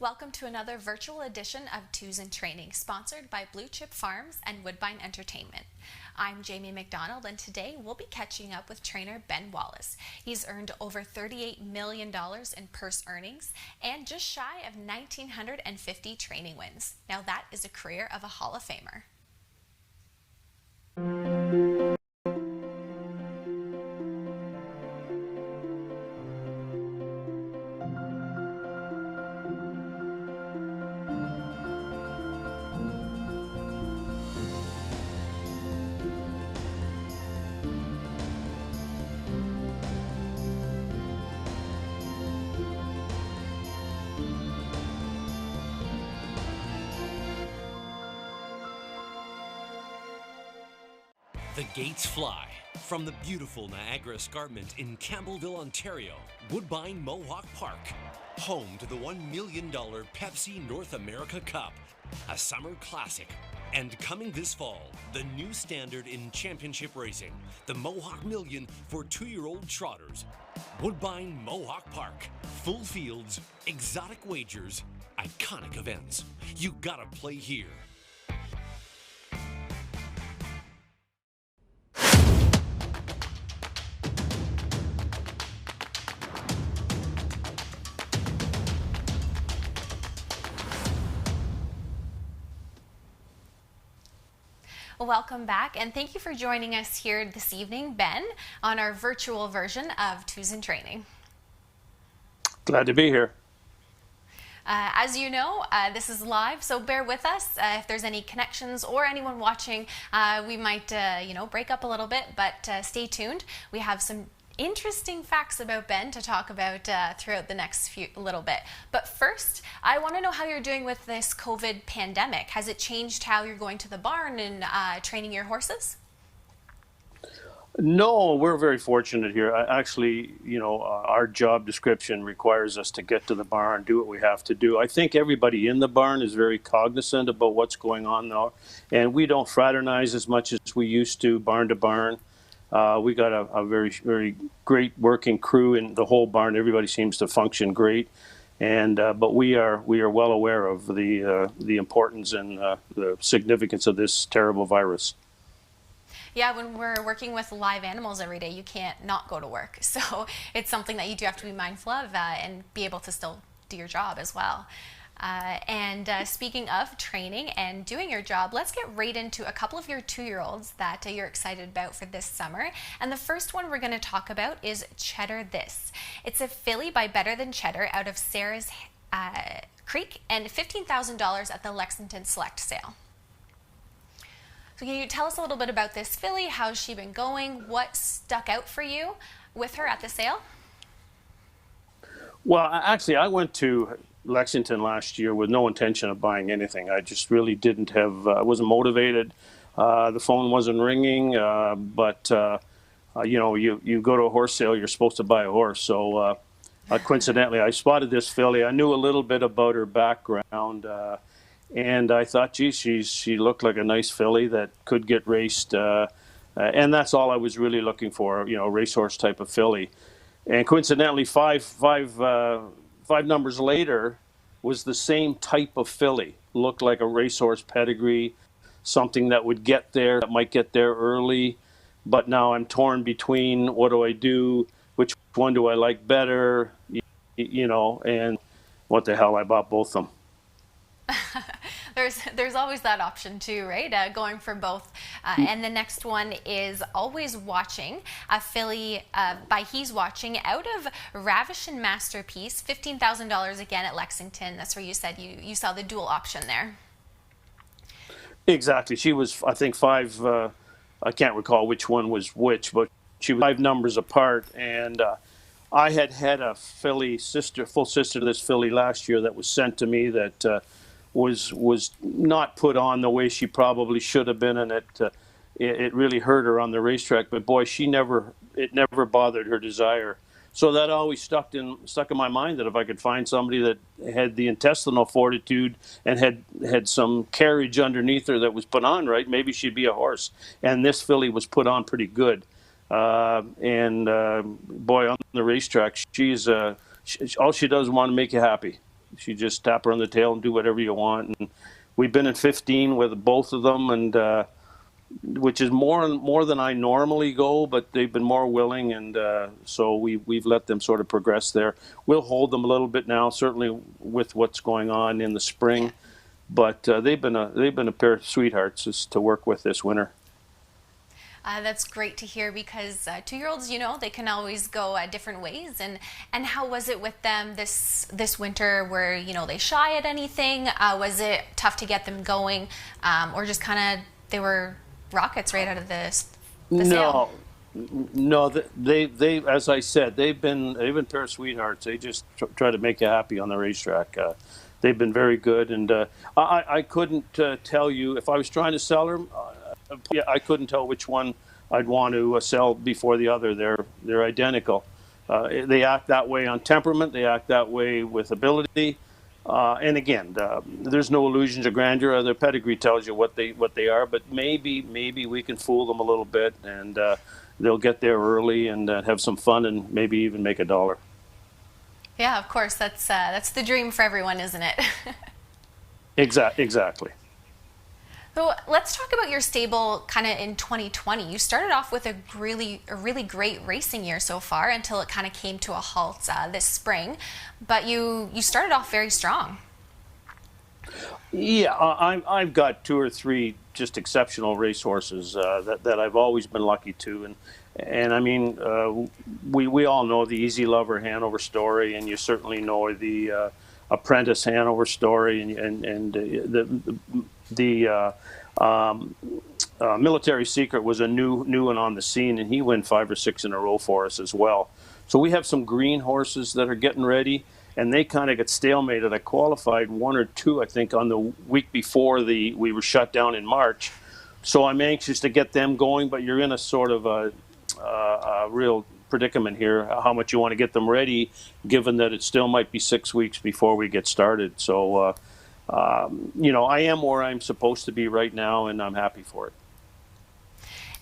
Welcome to another virtual edition of Twos in Training, sponsored by Blue Chip Farms and Woodbine Entertainment. I'm Jaimi MacDonald, and today we'll be catching up with trainer Ben Wallace. He's earned over $38 million in purse earnings and just shy of 1,950 training wins. Now that is a career of a Hall of Famer. The gates fly from the beautiful Niagara Escarpment in Campbellville, Ontario, Woodbine Mohawk Park, home to the $1 million Pepsi North America Cup, a summer classic. And coming this fall, the new standard in championship racing, the Mohawk Million for 2-year-old trotters. Woodbine Mohawk Park, full fields, exotic wagers, iconic events. You gotta play here. Welcome back, and thank you for joining us here this evening, Ben, on our virtual version of Twos in Training. Glad to be here. As you know, this is live, so bear with us. If there's any connections or anyone watching, we might, break up a little bit, but stay tuned. We have some interesting facts about Ben to talk about throughout the next little bit. But first, I want to know how you're doing with this COVID pandemic. Has it changed how you're going to the barn and training your horses? No, we're very fortunate here. Actually, our job description requires us to get to the barn, do what we have to do. I think everybody in the barn is very cognizant about what's going on now, and we don't fraternize as much as we used to, barn to barn. We got a very, very great working crew in the whole barn. Everybody seems to function great, and but we are well aware of the importance and the significance of this terrible virus. Yeah, when we're working with live animals every day, you can't not go to work. So it's something that you do have to be mindful of and be able to still do your job as well. Speaking of training and doing your job, let's get right into a couple of your 2-year-olds that you're excited about for this summer. And the first one we're going to talk about is Cheddar This. It's a filly by Better Than Cheddar out of Sarah's Creek and $15,000 at the Lexington Select Sale. So can you tell us a little bit about this filly? How's she been going? What stuck out for you with her at the sale? Well, actually, I went to Lexington last year with no intention of buying anything. I just really didn't have, I wasn't motivated. The phone wasn't ringing, but you go to a horse sale, you're supposed to buy a horse. So coincidentally, I spotted this filly. I knew a little bit about her background, and I thought, geez, she looked like a nice filly that could get raced. And that's all I was really looking for, a racehorse type of filly. And coincidentally, five numbers later was the same type of filly. Looked like a racehorse pedigree, something that would get there, that might get there early. But now I'm torn between what do I do, which one do I like better, and what the hell, I bought both of them. There's always that option too, right? Going for both. And the next one is Always Watching, a filly by He's Watching out of Ravish and Masterpiece, $15,000 again at Lexington. That's where you said you saw the dual option there. Exactly. She was, I think, I can't recall which one was which, but she was 5 numbers apart. And I had a filly full sister to this filly last year that was sent to me that was not put on the way she probably should have been, and it really hurt her on the racetrack. But boy, it never bothered her desire. So that always stuck in my mind, that if I could find somebody that had the intestinal fortitude and had some carriage underneath her that was put on right, maybe she'd be a horse. And this filly was put on pretty good. Boy, on the racetrack, she's all she does is want to make you happy. She just tap her on the tail and do whatever you want. And we've been in 15 with both of them, and which is more than I normally go, but they've been more willing, and so we've let them sort of progress there. We'll hold them a little bit now, certainly with what's going on in the spring, but they've been a pair of sweethearts to work with this winter. That's great to hear, because 2-year-olds, they can always go different ways. And how was it with them this winter? Were they shy at anything? Was it tough to get them going, or just kind of they were rockets right out of the sail? No, they as I said, they've been a pair of sweethearts. They just try to make you happy on the racetrack. They've been very good, and I couldn't tell you if I was trying to sell them. I couldn't tell which one I'd want to sell before the other. They're identical. They act that way on temperament. They act that way with ability. And again, there's no illusions of grandeur. Their pedigree tells you what they are. But maybe we can fool them a little bit, and they'll get there early and have some fun, and maybe even make $1. Yeah, of course. That's the dream for everyone, isn't it? Exactly. So let's talk about your stable kind of in 2020. You started off with a really great racing year so far, until it kind of came to a halt this spring. But you started off very strong. Yeah, I've got 2 or 3 just exceptional racehorses that I've always been lucky to, and I mean we all know the Easy Lover Hanover story, and you certainly know the Apprentice Hanover story, and the Military Secret was a new one on the scene, and he won 5 or 6 in a row for us as well. So we have some green horses that are getting ready, and they kind of get stalemated. I qualified 1 or 2, I think, on the week before we were shut down in March. So I'm anxious to get them going, but you're in a sort of a real predicament here, how much you want to get them ready, given that it still might be 6 weeks before we get started. So, I am where I'm supposed to be right now, and I'm happy for it.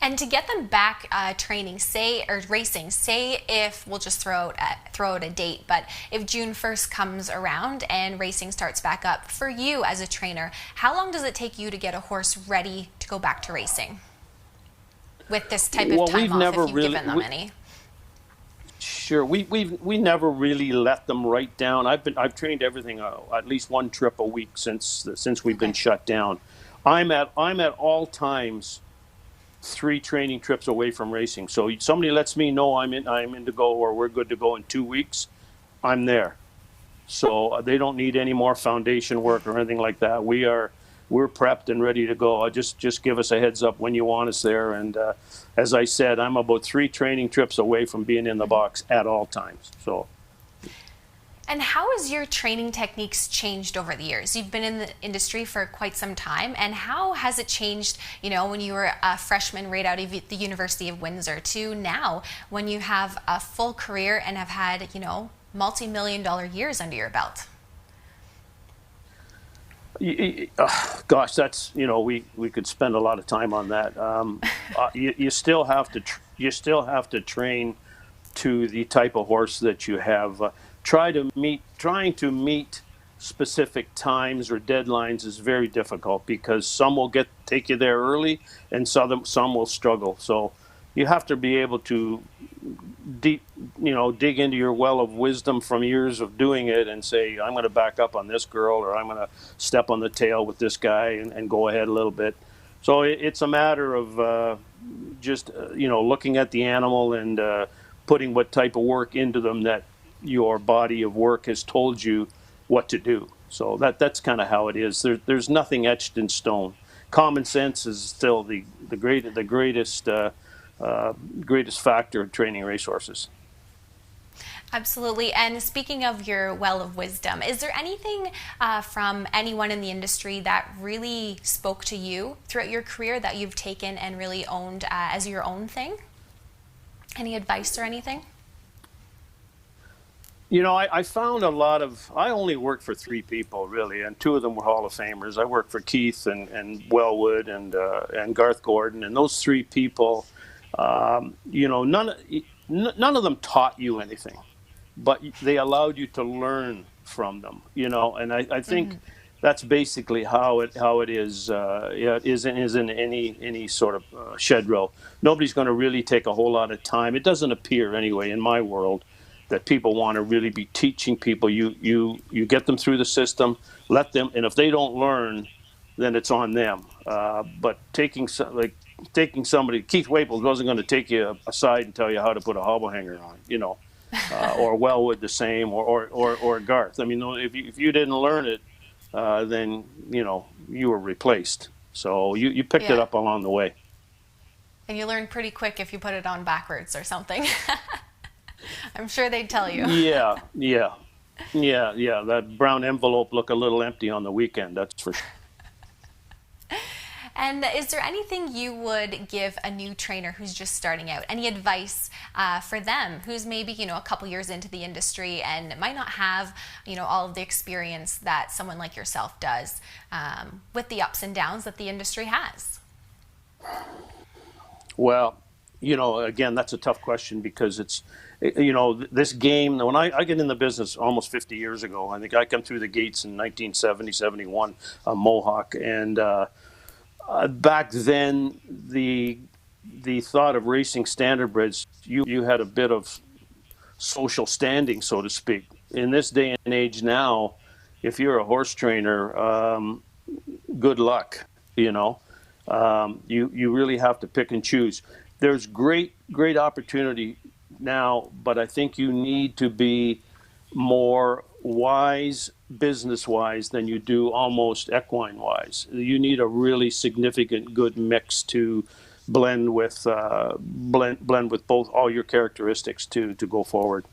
And to get them back training, racing, if we'll just throw out a date, but if June 1st comes around and racing starts back up, for you as a trainer, how long does it take you to get a horse ready to go back to racing with this type of time off, if you've given them any? Sure, we never really let them write down. I've trained everything at least 1 trip a week since we've been shut down. I'm at all times 3 training trips away from racing. So somebody lets me know I'm in to go, or we're good to go in 2 weeks, I'm there. So they don't need any more foundation work or anything like that. We're prepped and ready to go. Just give us a heads up when you want us there. And as I said, I'm about 3 training trips away from being in the box at all times. So. And how has your training techniques changed over the years? You've been in the industry for quite some time, and how has it changed, when you were a freshman right out of the University of Windsor to now, when you have a full career and have had, multi-million-dollar years under your belt? Gosh, that's we could spend a lot of time on that. You still have to train to the type of horse that you have. Trying to meet specific times or deadlines is very difficult, because some will take you there early, and some will struggle. So you have to be able to dig into your well of wisdom from years of doing it and say, I'm going to back up on this girl, or I'm going to step on the tail with this guy and go ahead a little bit. So it's a matter of just looking at the animal and putting what type of work into them that your body of work has told you what to do. So that's kind of how it is. There's nothing etched in stone. Common sense is still the greatest factor in training racehorses. Absolutely. And speaking of your well of wisdom, is there anything from anyone in the industry that really spoke to you throughout your career that you've taken and really owned as your own thing? Any advice or anything? I found I only worked for 3 people, really, and 2 of them were Hall of Famers. I worked for Keith and Wellwood and Garth Gordon, and those 3 people, none of them taught you anything, but they allowed you to learn from them, and I think that's basically how it is. Yeah, is in any sort of shed row. Nobody's going to really take a whole lot of time. It doesn't appear anyway in my world that people want to really be teaching people. You get them through the system, let them, and if they don't learn, then it's on them. But taking somebody, Keith Waples wasn't going to take you aside and tell you how to put a hobble hanger on, or Wellwood the same, or Garth. I mean, if you didn't learn it, then you were replaced. So you picked it up along the way. And you learn pretty quick if you put it on backwards or something. I'm sure they'd tell you. Yeah. That brown envelope look a little empty on the weekend, that's for sure. And is there anything you would give a new trainer who's just starting out? Any advice for them who's maybe, a couple years into the industry and might not have, all of the experience that someone like yourself does with the ups and downs that the industry has? Well, again, that's a tough question because it's, this game, when I get in the business almost 50 years ago, I think I come through the gates in 1970, 71, Mohawk, and back then, the thought of racing standardbreds, you had a bit of social standing, so to speak. In this day and age now, if you're a horse trainer, good luck. You really have to pick and choose. There's great opportunity now, but I think you need to be more wise business-wise than you do almost equine-wise. You need a really significant good mix to blend with both all your characteristics to go forward.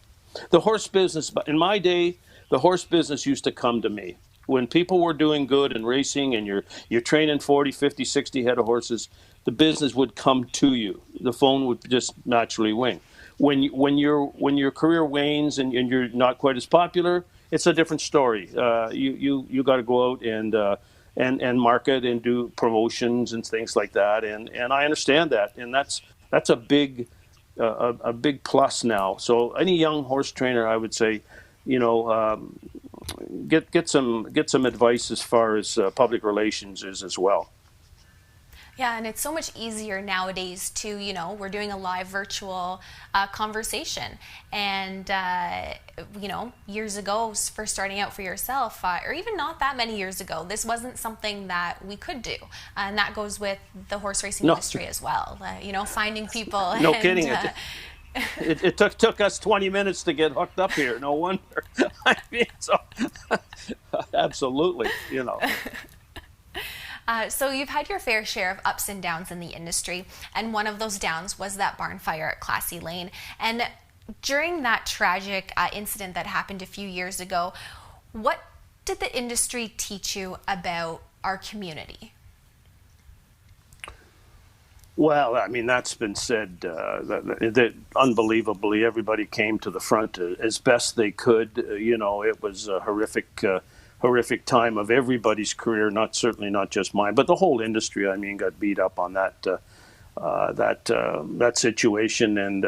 The horse business, in my day, the horse business used to come to me. When people were doing good and racing and you're training 40, 50, 60 head of horses, the business would come to you. The phone would just naturally ring. When your career wanes and you're not quite as popular, it's a different story. You got to go out and market and do promotions and things like that. And I understand that, and that's a big plus now. So any young horse trainer, I would say, get some advice as far as public relations is as well. Yeah, and it's so much easier nowadays to, we're doing a live virtual conversation. And, years ago, for starting out for yourself, or even not that many years ago, this wasn't something that we could do. And that goes with the horse racing industry as well. Finding people. No kidding. It took us 20 minutes to get hooked up here. No wonder. I mean, so, absolutely, So you've had your fair share of ups and downs in the industry, and one of those downs was that barn fire at Classy Lane. And during that tragic incident that happened a few years ago, what did the industry teach you about our community? Well, I mean, that's been said, that unbelievably everybody came to the front as best they could. It was a horrific time of everybody's career, certainly not just mine, but the whole industry. I mean, got beat up on that situation, and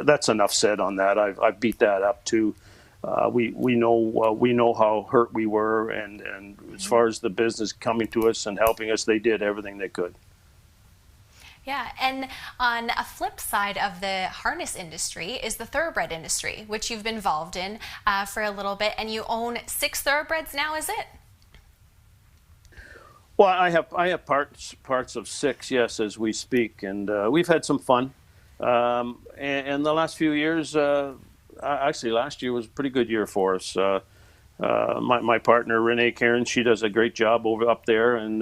that's enough said on that. I've beat that up too. We know how hurt we were, and as far as the business coming to us and helping us, they did everything they could. Yeah, and on a flip side of the harness industry is the thoroughbred industry, which you've been involved in for a little bit, and you own 6 thoroughbreds now, is it? Well, I have parts of 6, yes, as we speak, and we've had some fun. And the last few years, actually last year was a pretty good year for us. My partner Renee Cairns, she does a great job up there, and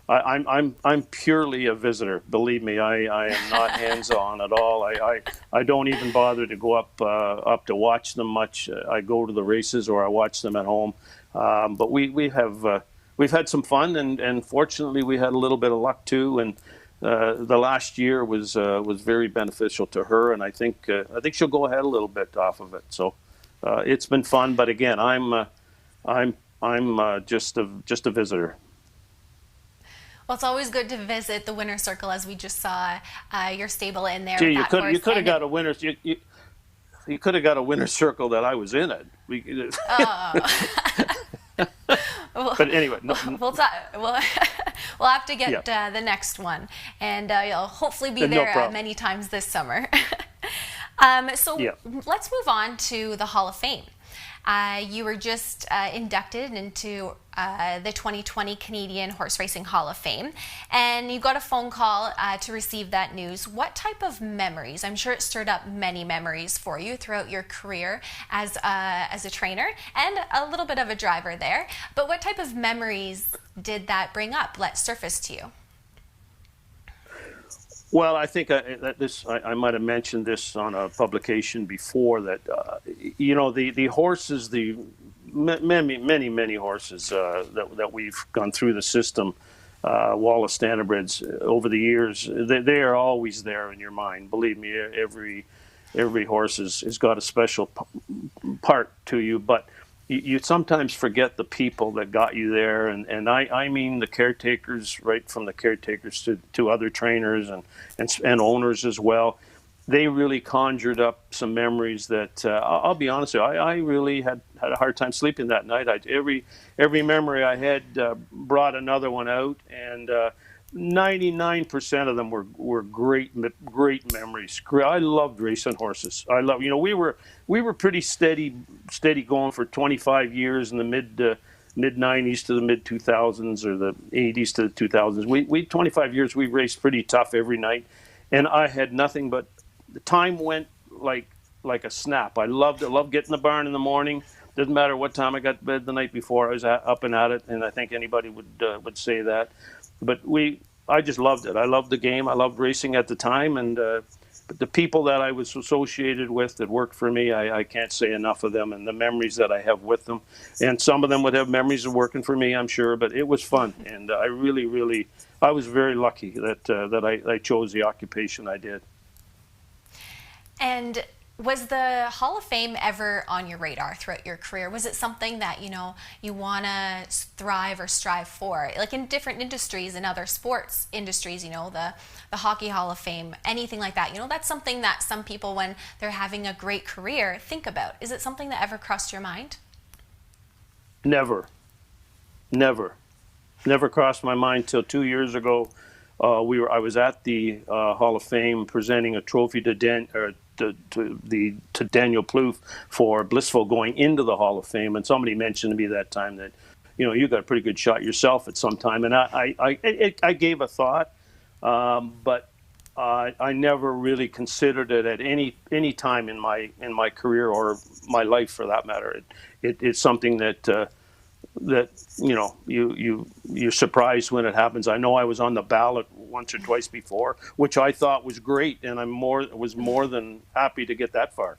I'm purely a visitor. Believe me, I am not hands-on at all. I don't even bother to go up to watch them much. I go to the races or I watch them at home. But we've had some fun, and fortunately we had a little bit of luck too. And the last year was very beneficial to her, and I think she'll go ahead a little bit off of it. So it's been fun. But again, I'm just a visitor. Well, it's always good to visit the winner's circle, as we just saw your stable in there. Gee, you could have got a winner's. he could have got a winner's circle that I was in it. But anyway, we'll have to get yeah. the next one, and you'll hopefully be No there problem. many times this summer. So Yeah. let's move on to the Hall of Fame. You were just inducted into the 2020 Canadian Horse Racing Hall of Fame, and you got a phone call to receive that news. What type of memories? I'm sure it stirred up many memories for you throughout your career as a trainer and a little bit of a driver there. But what type of memories did that bring up, let surface to you? Well, I think I might have mentioned this on a publication before that, the horses, the many horses that we've gone through the system, Wallace Standardbreds over the years, they are always there in your mind. Believe me, every horse has got a special part to you, but you sometimes forget the people that got you there, and I mean the caretakers, right from the caretakers to other trainers and owners as well. They really conjured up some memories that I'll be honest with you, I really had a hard time sleeping that night. Every memory I had brought another one out, and 99% of them were great memories. I loved racing horses. I love, we were pretty steady going for 25 years in the mid 90s to the mid 2000s, or the 80s to the 2000s. We 25 years we raced pretty tough every night, and I had nothing but the time went like a snap. I loved getting in the barn in the morning. Doesn't matter what time I got to bed the night before, I was up and at it, and I think anybody would say that. But I just loved it. I loved the game. I loved racing at the time, and but the people that I was associated with that worked for me, I can't say enough of them, and the memories that I have with them. And some of them would have memories of working for me, I'm sure, but it was fun, and I was very lucky that I chose the occupation I did. And was the Hall of Fame ever on your radar throughout your career? Was it something that, you want to thrive or strive for? Like in different industries and other sports industries, the Hockey Hall of Fame, anything like that. That's something that some people, when they're having a great career, think about. Is it something that ever crossed your mind? Never crossed my mind till 2 years ago. I was at the Hall of Fame presenting a trophy to Daniel Plouffe for Blissful going into the Hall of Fame, and somebody mentioned to me that time that you got a pretty good shot yourself at some time, and I gave a thought, but I never really considered it at any time in my career or my life for that matter. It's something that you're surprised when it happens. I know I was on the ballot once or twice before, which I thought was great, and was more than happy to get that far.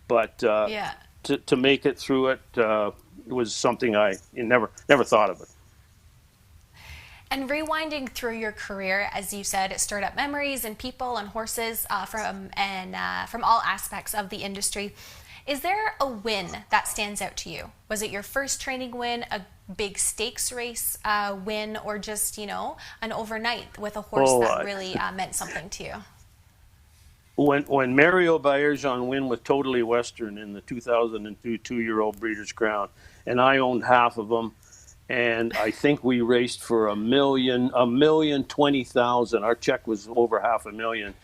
But to make it through it was something I never thought of it. And rewinding through your career, as you said, it stirred up memories and people and horses from all aspects of the industry. Is there a win that stands out to you? Was it your first training win, a big stakes race win, or just, an overnight with a horse that really meant something to you? When Mario Baerjan win with Totally Western in the 2002 two-year-old Breeders' Crown, and I owned half of them, and I think we raced for $1,020,000. Our check was over $500,000.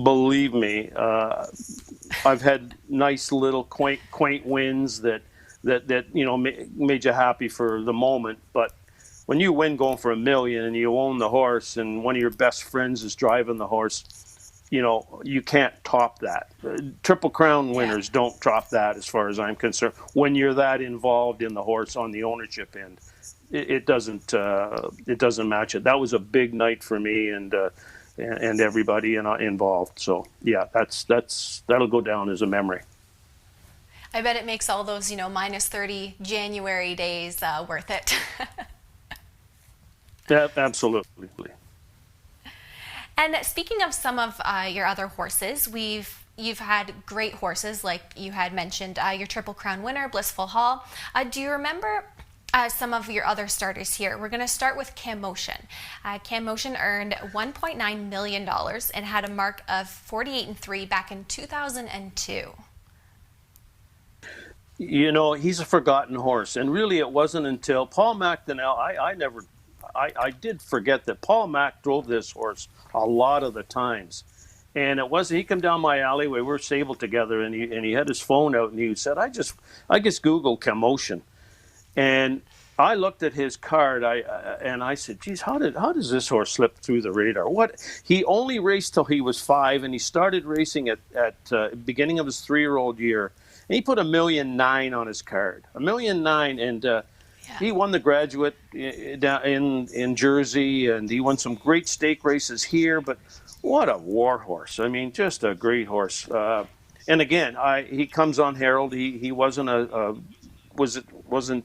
Believe me, I've had nice little quaint wins that made you happy for the moment. But when you win going for $1 million and you own the horse, and one of your best friends is driving the horse, you can't top that. Triple Crown winners don't top that, as far as I'm concerned. When you're that involved in the horse on the ownership end, it doesn't match it. That was a big night for me and everybody involved. So yeah, that'll go down as a memory. I bet it makes all those minus 30 January days worth it. Yeah, absolutely. And speaking of some of your other horses, you've had great horses, like you had mentioned, your Triple Crown winner, Blissful Hall. Do you remember some of your other starters here? We're going to start with Cammo Motion. Cammo Motion earned $1.9 million and had a mark of 48-3 back in 2002. He's a forgotten horse, and really it wasn't until Paul MacDonald. I did forget that Paul Mac drove this horse a lot of the times, and it was he come down my alleyway. We were stable together, and he had his phone out, and he said, I just Googled Cammo Motion, and I looked at his card. And I said, geez, how does this horse slip through the radar? What he only raced till he was 5, and he started racing at beginning of his 3-year-old year. And he put $1,000,009 on his card, $1,000,009, and he won the Graduate down in Jersey, and he won some great stake races here. But what a war horse! I mean, just a great horse. And again, he comes on Herald. He wasn't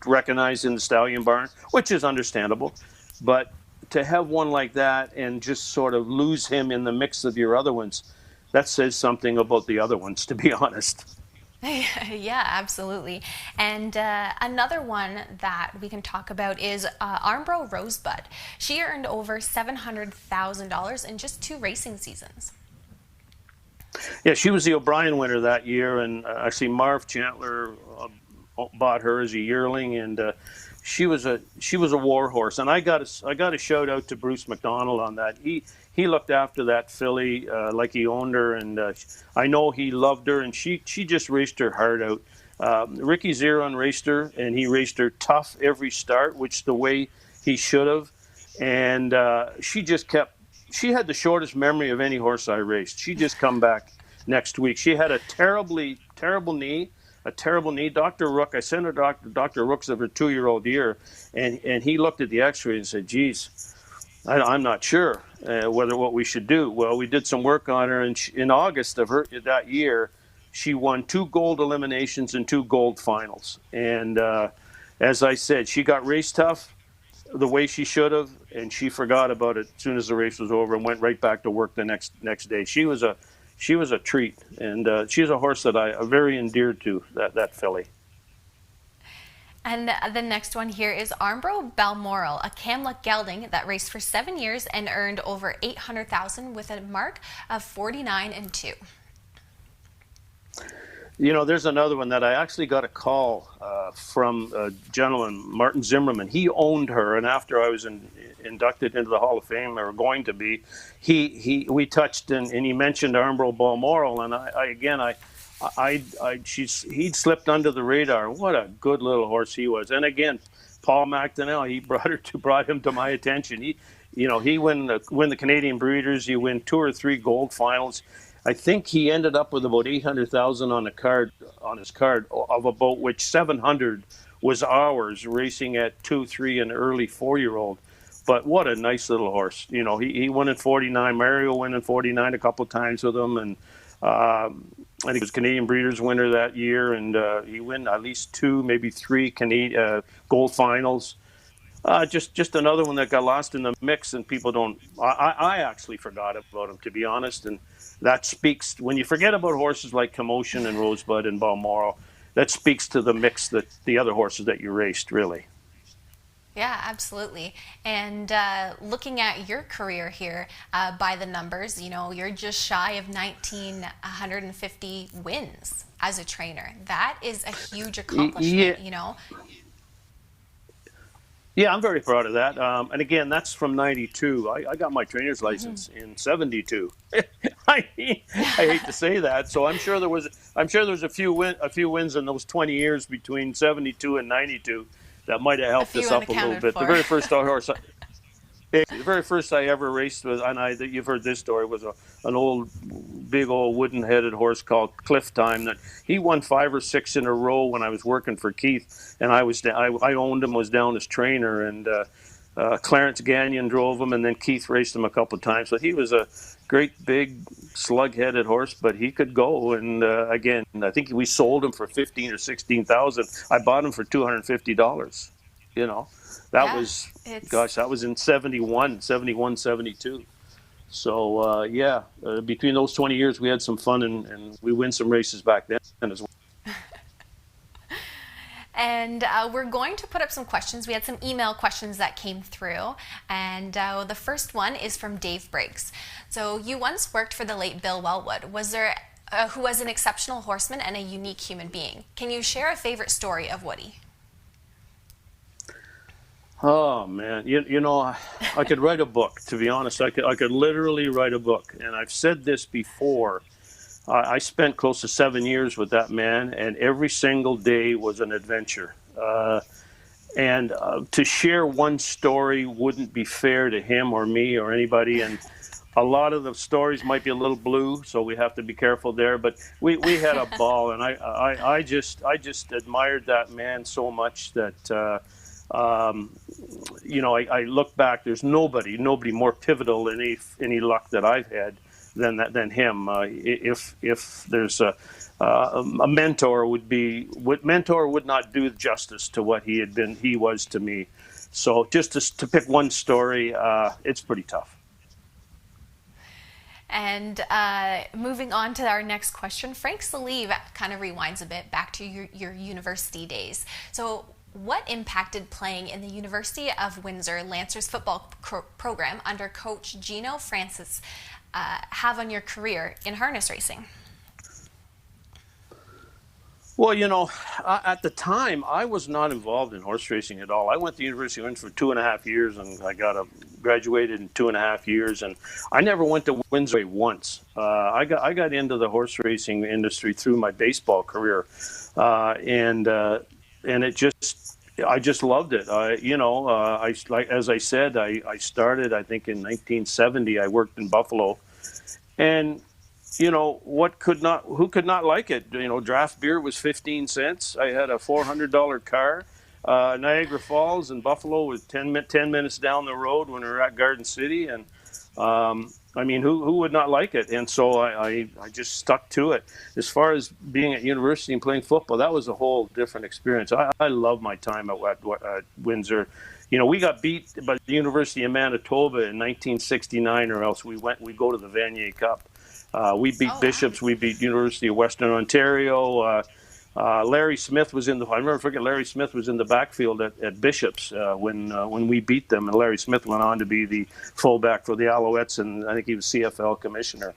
recognized in the Stallion Barn, which is understandable. But to have one like that and just sort of lose him in the mix of your other ones, that says something about the other ones, to be honest. Yeah, absolutely. And another one that we can talk about is Armbro Rosebud. She earned over $700,000 in just 2 racing seasons. Yeah, she was the O'Brien winner that year, and actually Marv Chandler bought her as a yearling, and she was a war horse. And I got a shout out to Bruce MacDonald on that. He looked after that filly like he owned her, and I know he loved her, and she just raced her heart out. Ricky Zeron raced her, and he raced her tough every start, which the way he should have. And she had the shortest memory of any horse I raced. She just come back next week. She had a terrible knee. Dr. Rook, I sent her Dr. Rook's of her 2-year-old year, and he looked at the x-ray and said, geez, I'm not sure what we should do. Well, we did some work on her, and in August of that year, she won 2 gold eliminations and 2 gold finals. And as I said, she got race tough the way she should have, and she forgot about it as soon as the race was over and went right back to work the next day. She was a treat, and she's a horse that I very endeared to, that filly. And the next one here is Armbro Balmoral, a Camluck gelding that raced for 7 years and earned over $800,000 with a mark of 49-2. There's another one that I actually got a call from a gentleman, Martin Zimmerman. He owned her, and after I was inducted into the Hall of Fame, or going to be, we touched, and he mentioned Armbro Balmoral, and he'd slipped under the radar. What a good little horse he was. And again, Paul MacDonald, he brought him to my attention. He win the Canadian Breeders. He win 2 or 3 gold finals. I think he ended up with about $800,000 on his card, of about which 700 was ours, racing at 2, 3, and early 4-year-old. But what a nice little horse. He won in 49. Mario won in 49 a couple of times with him, and I think he was Canadian Breeders winner that year, and he won at least 2, maybe 3 gold finals. Just another one that got lost in the mix, and people don't. I actually forgot about him, to be honest, and that speaks, when you forget about horses like Cammo Motion and Rosebud and Balmoral, that speaks to the mix that the other horses that you raced, really. Yeah, absolutely. And looking at your career here, by the numbers, you're just shy of 1,950 wins as a trainer. That is a huge accomplishment, Yeah, I'm very proud of that. And again, that's from '92. I got my trainer's license in '72. I hate to say that. So I'm sure there was a few wins in those 20 years between '72 and '92 that might have helped us up a little bit. The very first horse. The very first I ever raced with, and you've heard this story, was an big old wooden-headed horse called Clifton. That he won 5 or 6 in a row when I was working for Keith, and I owned him, was down as trainer, and Clarence Gagnon drove him, and then Keith raced him a couple of times. So he was a great big slug-headed horse, but he could go. And again, I think we sold him for $15,000 or $16,000. I bought him for $250. That was in 71, 72. So, between those 20 years, we had some fun, and we win some races back then as well. And we're going to put up some questions. We had some email questions that came through. And the first one is from Dave Briggs. So you once worked for the late Bill Wellwood. Was there who was an exceptional horseman and a unique human being. Can you share a favorite story of Woody? Oh man, you know, I could write a book. To be honest, I could literally write a book. And I've said this before. I spent close to 7 years with that man, and every single day was an adventure. And to share one story wouldn't be fair to him or me or anybody. And a lot of the stories might be a little blue, so we have to be careful there. But we had a ball, and I just admired that man so much that. You know, I look back. There's nobody more pivotal in any luck that I've had than him. If there's a mentor mentor would not do justice to what he was to me. So just to pick one story, it's pretty tough. And moving on to our next question, Frank Salive kind of rewinds a bit back to your university days. So what impacted playing in the University of Windsor Lancers football program under Coach Gino Francis have on your career in harness racing? Well, you know, at the time, I was not involved in horse racing at all. I went to the University of Windsor for 2.5 years, and I graduated in 2.5 years, and I never went to Windsor once. I got into the horse racing industry through my baseball career, and I just loved it. As I said, I started, I think, in 1970. I worked in Buffalo, and you know, who could not like it? You know, draft beer was 15 cents. I had a $400 car. Niagara Falls and Buffalo was 10 minutes down the road when we were at Garden City. And I mean, who would not like it? And so I just stuck to it. As far as being at university and playing football, that was a whole different experience. I love my time at Windsor. You know, we got beat by the University of Manitoba in 1969, or else we'd go to the Vanier Cup. We beat Bishops. We beat University of Western Ontario. Larry Smith was in the. I remember forgetting Larry Smith was in the backfield at Bishops when we beat them, and Larry Smith went on to be the fullback for the Alouettes, and I think he was CFL commissioner.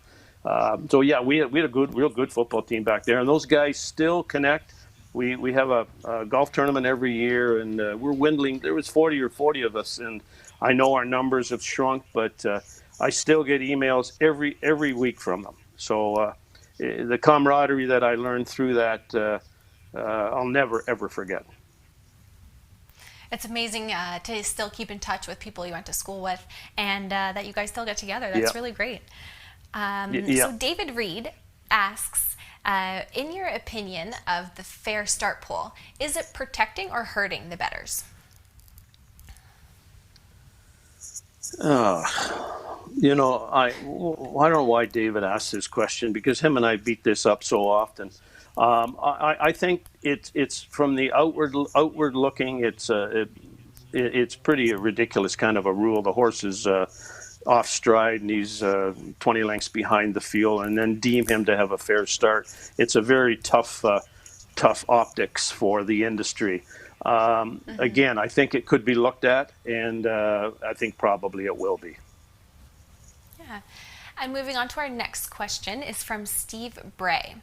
So yeah, we had a real good football team back there, and those guys still connect. We have a golf tournament every year, and we're dwindling. There was 40 of us, and I know our numbers have shrunk, but I still get emails every week from them. So the camaraderie that I learned through that, I'll never, ever forget. It's amazing to still keep in touch with people you went to school with, and that you guys still get together. That's really great. So David Reed asks, in your opinion of the fair start pool, is it protecting or hurting the bettors? You know, I don't know why David asked this question, because him and I beat this up so often. I think it's from the outward looking. It's pretty ridiculous kind of a rule. The horse is off stride and he's 20 lengths behind the field, and then deem him to have a fair start. It's a very tough optics for the industry. Again, I think it could be looked at, and I think probably it will be. Yeah. And moving on to our next question is from Steve Bray.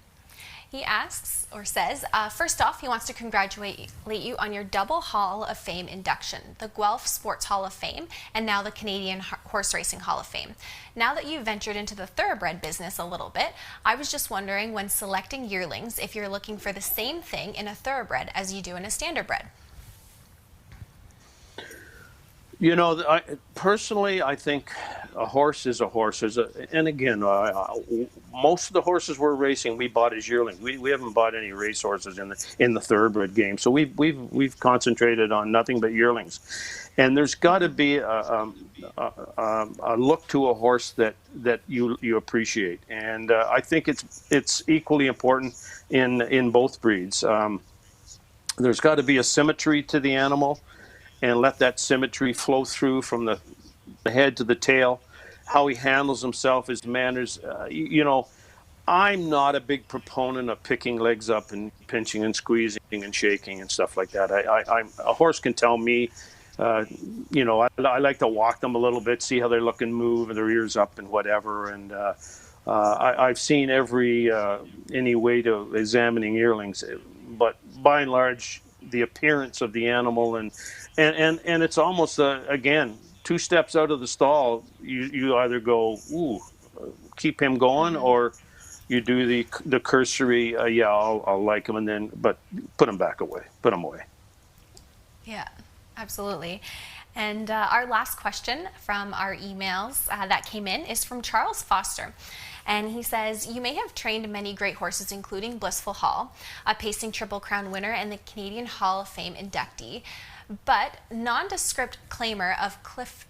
He asks, or says, first off, he wants to congratulate you on your double Hall of Fame induction, the Guelph Sports Hall of Fame, and now the Canadian Horse Racing Hall of Fame. Now that you've ventured into the thoroughbred business a little bit, I was just wondering, when selecting yearlings, if you're looking for the same thing in a thoroughbred as you do in a standardbred. You know, personally, I think a horse is a horse. And again, most of the horses we're racing, we bought as yearlings. We haven't bought any race horses in the thoroughbred game. So we've concentrated on nothing but yearlings. And there's got to be a look to a horse that you appreciate. And I think it's equally important in both breeds. There's got to be a symmetry to the animal, and let that symmetry flow through from the head to the tail, how he handles himself, his manners. You know, I'm not a big proponent of picking legs up and pinching and squeezing and shaking and stuff like that. A horse can tell me, you know, I like to walk them a little bit, see how they look and move, and their ears up and whatever. And I've seen any way to examining yearlings, but by and large, the appearance of the animal and it's almost again 2 steps out of the stall. You either go, ooh, keep him going, or you do the cursory, yeah, I'll like him, and then but put him back away, put him away. Yeah, absolutely. And our last question from our emails that came in is from Charles Foster. And he says, you may have trained many great horses, including Blissful Hall, a pacing Triple Crown winner and the Canadian Hall of Fame inductee. But nondescript claimer of Cliff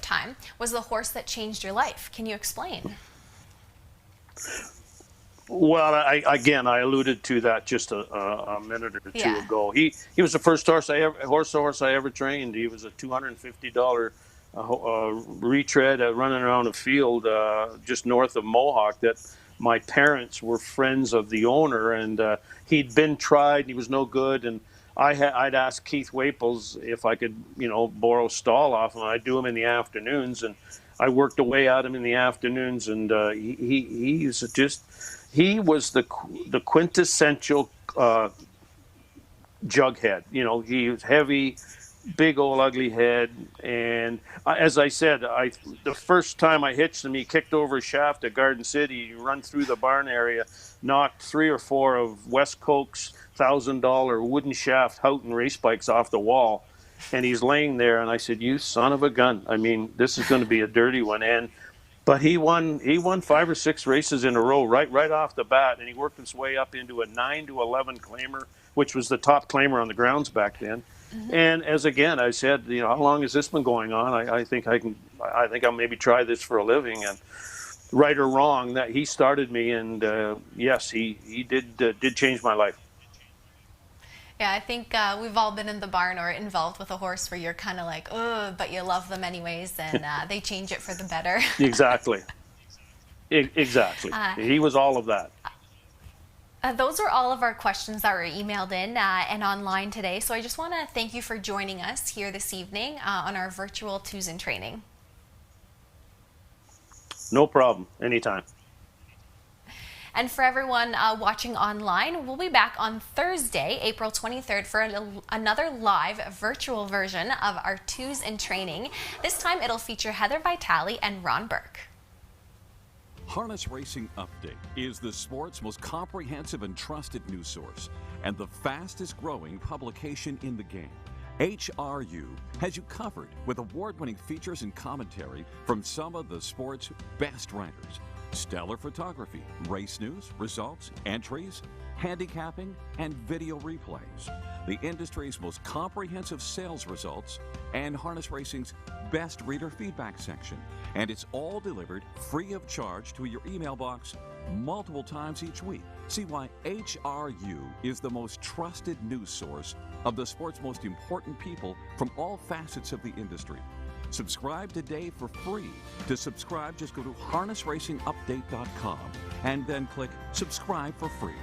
Time was the horse that changed your life. Can you explain? Well, I alluded to that just a minute or two ago. He was the first horse I ever trained. He was a $250 retread running around a field just north of Mohawk that my parents were friends of the owner, and he'd been tried and he was no good, and I'd ask Keith Waples if I could borrow stall off him. I'd do him in the afternoons, and I worked away at him in the afternoons, and he was the quintessential jughead. He was heavy, big old ugly head, and as I said, the first time I hitched him, he kicked over a shaft at Garden City. He run through the barn area, knocked 3 or 4 of West Coke's $1,000 wooden shaft Houghton race bikes off the wall, and he's laying there. And I said, "You son of a gun! I mean, this is going to be a dirty one." But he won 5 or 6 races in a row right off the bat, and he worked his way up into a 9-11 claimer, which was the top claimer on the grounds back then. Mm-hmm. And as again I said, how long has this been going on? I think I'll maybe try this for a living. And right or wrong, that he started me, and yes, he did change my life. Yeah, I think we've all been in the barn or involved with a horse where you're kind of like, oh, but you love them anyways, and they change it for the better. Exactly. Exactly. He was all of that. Those are all of our questions that were emailed in and online today. So I just want to thank you for joining us here this evening on our virtual Twos in Training. No problem. Anytime. And for everyone watching online, we'll be back on Thursday, April 23rd for another live virtual version of our Twos in Training. This time it'll feature Heather Vitale and Ron Burke. Harness Racing Update is the sport's most comprehensive and trusted news source and the fastest growing publication in the game. HRU has you covered with award-winning features and commentary from some of the sport's best writers. Stellar photography, race news, results, entries, handicapping, and video replays. The industry's most comprehensive sales results and Harness Racing's best reader feedback section. And it's all delivered free of charge to your email box multiple times each week. See why HRU is the most trusted news source of the sport's most important people from all facets of the industry. Subscribe today for free. To subscribe, just go to harnessracingupdate.com and then click subscribe for free.